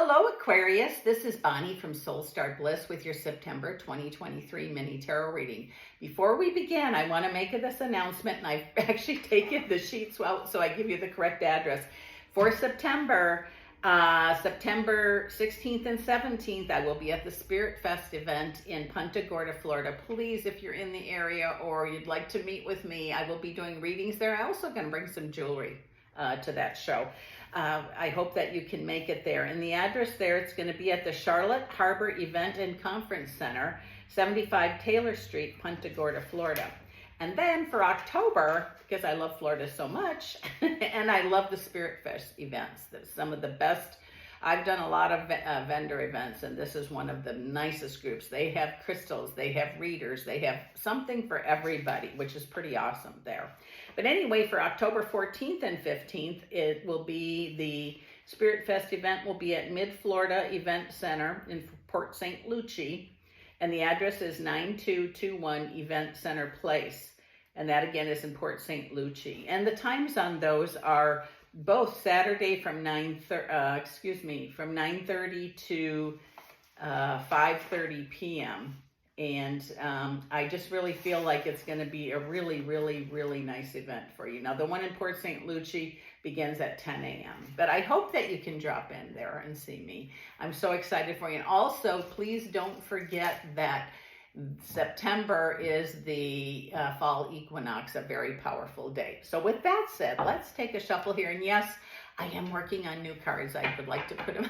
Hello, Aquarius. This is Bonnie from Soul Star Bliss with your September 2023 mini tarot reading. Before we begin, I want to make this announcement, and I've actually taken the sheets out so I give you the correct address. For September 16th and 17th, I will be at the Spirit Fest event in Punta, Gorda, Florida. Please, if you're in the area or you'd like to meet with me, I will be doing readings there. I'm also going to bring some jewelry to that show. I hope that you can make it there. And the address there, it's going to be at the Charlotte Harbor Event and Conference Center, 75 Taylor Street, Punta Gorda, Florida. And then for October, because I love Florida so much, and I love the Spirit Fest events, some of the best. I've done a lot of vendor events, and this is one of the nicest groups. They have crystals, they have readers, they have something for everybody, which is pretty awesome there. But anyway, for October 14th and 15th, it will be the Spirit Fest event will be at MidFlorida Event Center in Port St. Lucie, and the address is 9221 Event Center Place. And that again is in Port St. Lucie. And the times on those are both Saturday from 9:30 to 5:30 p.m. And I just really feel like it's going to be a really, really, really nice event for you. Now, the one in Port St. Lucie begins at 10 a.m. But I hope that you can drop in there and see me. I'm so excited for you. And also, please don't forget that September is the fall equinox, a very powerful day. So with that said, let's take a shuffle here. And yes, I am working on new cards. I would like to put them,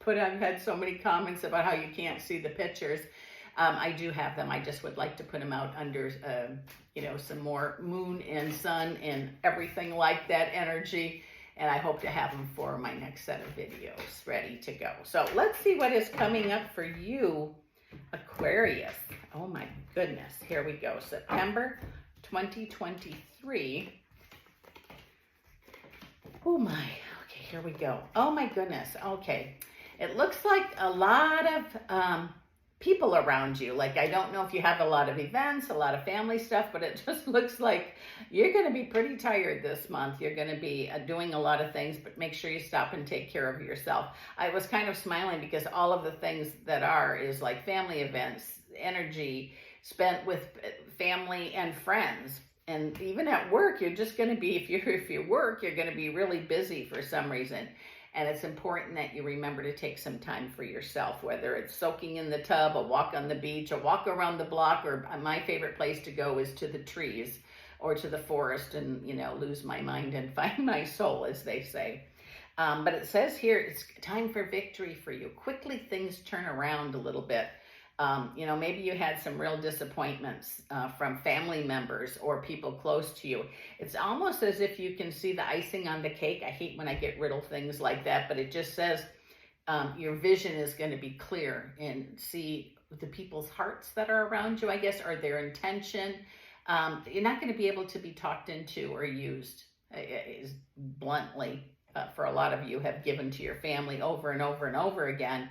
I've had so many comments about how you can't see the pictures. I do have them. I just would like to put them out under, some more moon and sun and everything like that energy. And I hope to have them for my next set of videos ready to go. So let's see what is coming up for you, Aquarius. Oh my goodness. Here we go. September 2023. Oh my. Okay, here we go. Oh my goodness. Okay. It looks like a lot of people around you. Like, I don't know if you have a lot of events, a lot of family stuff, but it just looks like you're going to be pretty tired this month. You're going to be doing a lot of things, but make sure you stop and take care of yourself. I was kind of smiling because all of the things that is like family events, energy spent with family and friends. And even at work, you're just going to be, if you work, you're going to be really busy for some reason. And it's important that you remember to take some time for yourself, whether it's soaking in the tub, a walk on the beach, a walk around the block, or my favorite place to go is to the trees or to the forest and, lose my mind and find my soul, as they say. But it says here, it's time for victory for you. Quickly, things turn around a little bit. Maybe you had some real disappointments from family members or people close to you. It's almost as if you can see the icing on the cake. I hate when I get riddle things like that, but it just says your vision is going to be clear and see the people's hearts that are around you, I guess, or their intention. You're not going to be able to be talked into or used bluntly. For a lot of you have given to your family over and over and over again.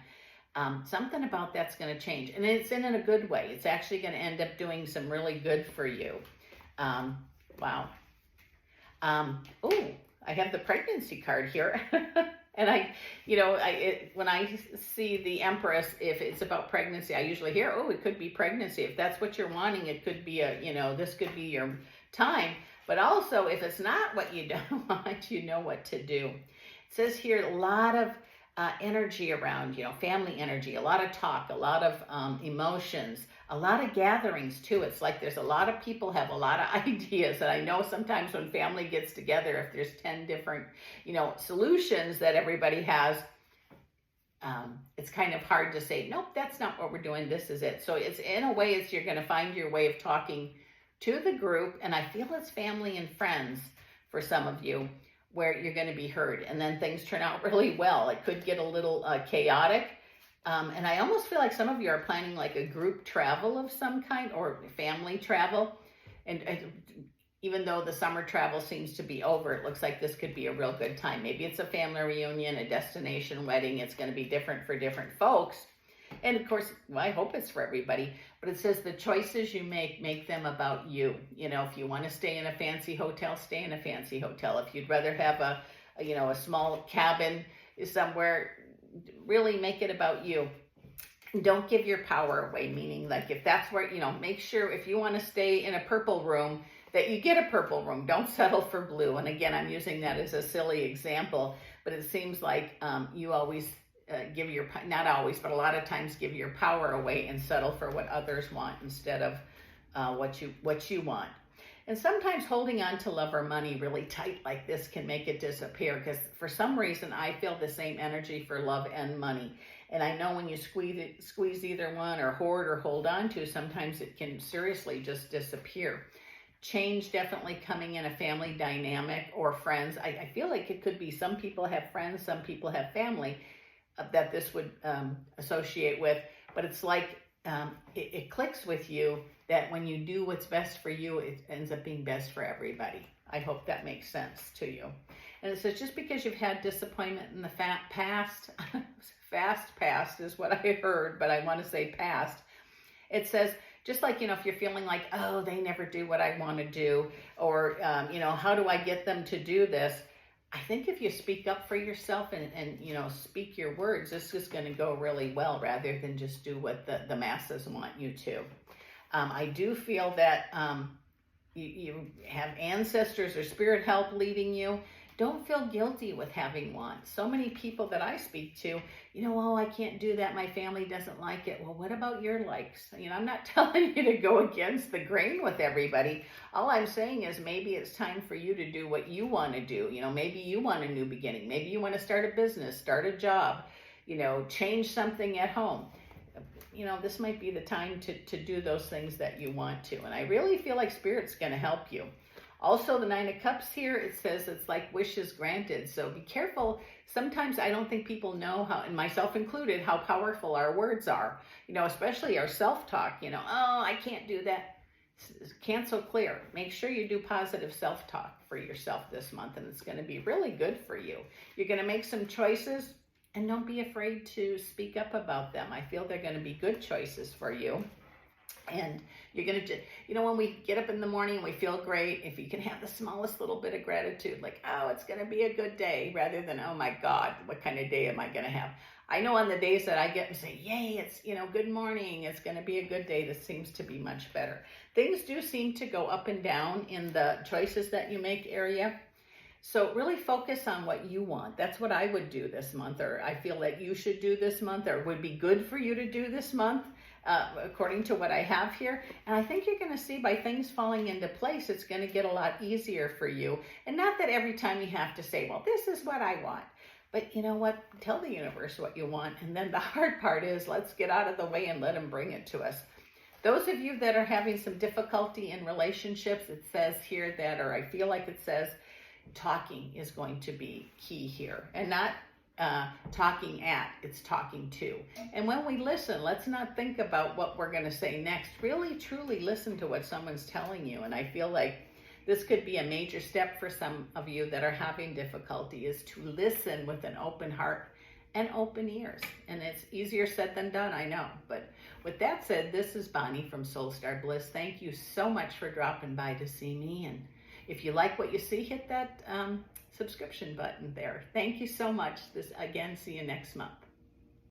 Something about that's going to change, and it's in a good way. It's actually going to end up doing some really good for you. Wow. Oh, I have the pregnancy card here. And when I see the Empress, if it's about pregnancy, I usually hear, oh, it could be pregnancy. If that's what you're wanting, it could be this could be your time. But also, if it's not what you don't want, you know what to do. It says here, a lot of energy around, family energy, a lot of talk, a lot of emotions, a lot of gatherings too. It's like there's a lot of people have a lot of ideas. And I know sometimes when family gets together, if there's 10 different, solutions that everybody has, it's kind of hard to say, nope, that's not what we're doing. This is it. So it's in a way, you're going to find your way of talking to the group. And I feel it's family and friends for some of you, where you're going to be heard, and then things turn out really well. It could get a little chaotic, and I almost feel like some of you are planning like a group travel of some kind or family travel, and even though the summer travel seems to be over, it looks like this could be a real good time. Maybe it's a family reunion, a destination wedding. It's going to be different for different folks. And of course, I hope it's for everybody, but it says the choices you make them about you. If you want to stay in a fancy hotel, stay in a fancy hotel. If you'd rather have a small cabin somewhere, really make it about you. Don't give your power away, meaning like if that's where, make sure if you want to stay in a purple room, that you get a purple room. Don't settle for blue. And again, I'm using that as a silly example, but it seems like you always give your, not always, but a lot of times give your power away and settle for what others want instead of what you want. And sometimes holding on to love or money really tight like this can make it disappear, because for some reason I feel the same energy for love and money. And I know when you squeeze either one or hoard or hold on to, sometimes it can seriously just disappear. Change definitely coming in a family dynamic or friends. I feel like it could be some people have friends, some people have family that this would associate with, but it's like it clicks with you that when you do what's best for you, it ends up being best for everybody. I hope that makes sense to you. And it says just because you've had disappointment in the past, fast past is what I heard, but I want to say past. It says, just like, if you're feeling like, oh, they never do what I want to do, or, how do I get them to do this? I think if you speak up for yourself and speak your words, this is going to go really well rather than just do what the masses want you to. I do feel that you have ancestors or spirit help leading you. Don't feel guilty with having wants. So many people that I speak to, oh, I can't do that. My family doesn't like it. Well, what about your likes? I'm not telling you to go against the grain with everybody. All I'm saying is maybe it's time for you to do what you want to do. Maybe you want a new beginning. Maybe you want to start a business, start a job, change something at home. This might be the time to do those things that you want to. And I really feel like Spirit's going to help you. Also, the 9 of Cups here, it says it's like wishes granted. So be careful. Sometimes I don't think people know how, and myself included, how powerful our words are. Especially our self-talk. Oh, I can't do that. Cancel clear. Make sure you do positive self-talk for yourself this month, and it's going to be really good for you. You're going to make some choices, and don't be afraid to speak up about them. I feel they're going to be good choices for you. And you're going to, when we get up in the morning, we feel great. If you can have the smallest little bit of gratitude, like, oh, it's going to be a good day, rather than, oh my God, what kind of day am I going to have? I know on the days that I get and say, yay, it's, good morning, it's going to be a good day, this seems to be much better. Things do seem to go up and down in the choices that you make area. So really focus on what you want. That's what I would do this month, or I feel like you should do this month, or would be good for you to do this month. According to what I have here. And I think you're going to see by things falling into place, it's going to get a lot easier for you. And not that every time you have to say, well, this is what I want. But you know what? Tell the universe what you want. And then the hard part is, let's get out of the way and let them bring it to us. Those of you that are having some difficulty in relationships, it says here that, or I feel like it says, talking is going to be key here. And not talking at, it's talking to. And when we listen, let's not think about what we're going to say next. Really, truly listen to what someone's telling you. And I feel like this could be a major step for some of you that are having difficulty, is to listen with an open heart and open ears. And it's easier said than done, I know. But with that said, this is Bonnie from Soul Star Bliss. Thank you so much for dropping by to see me. And if you like what you see, hit that subscription button there. Thank you so much. Again, see you next month.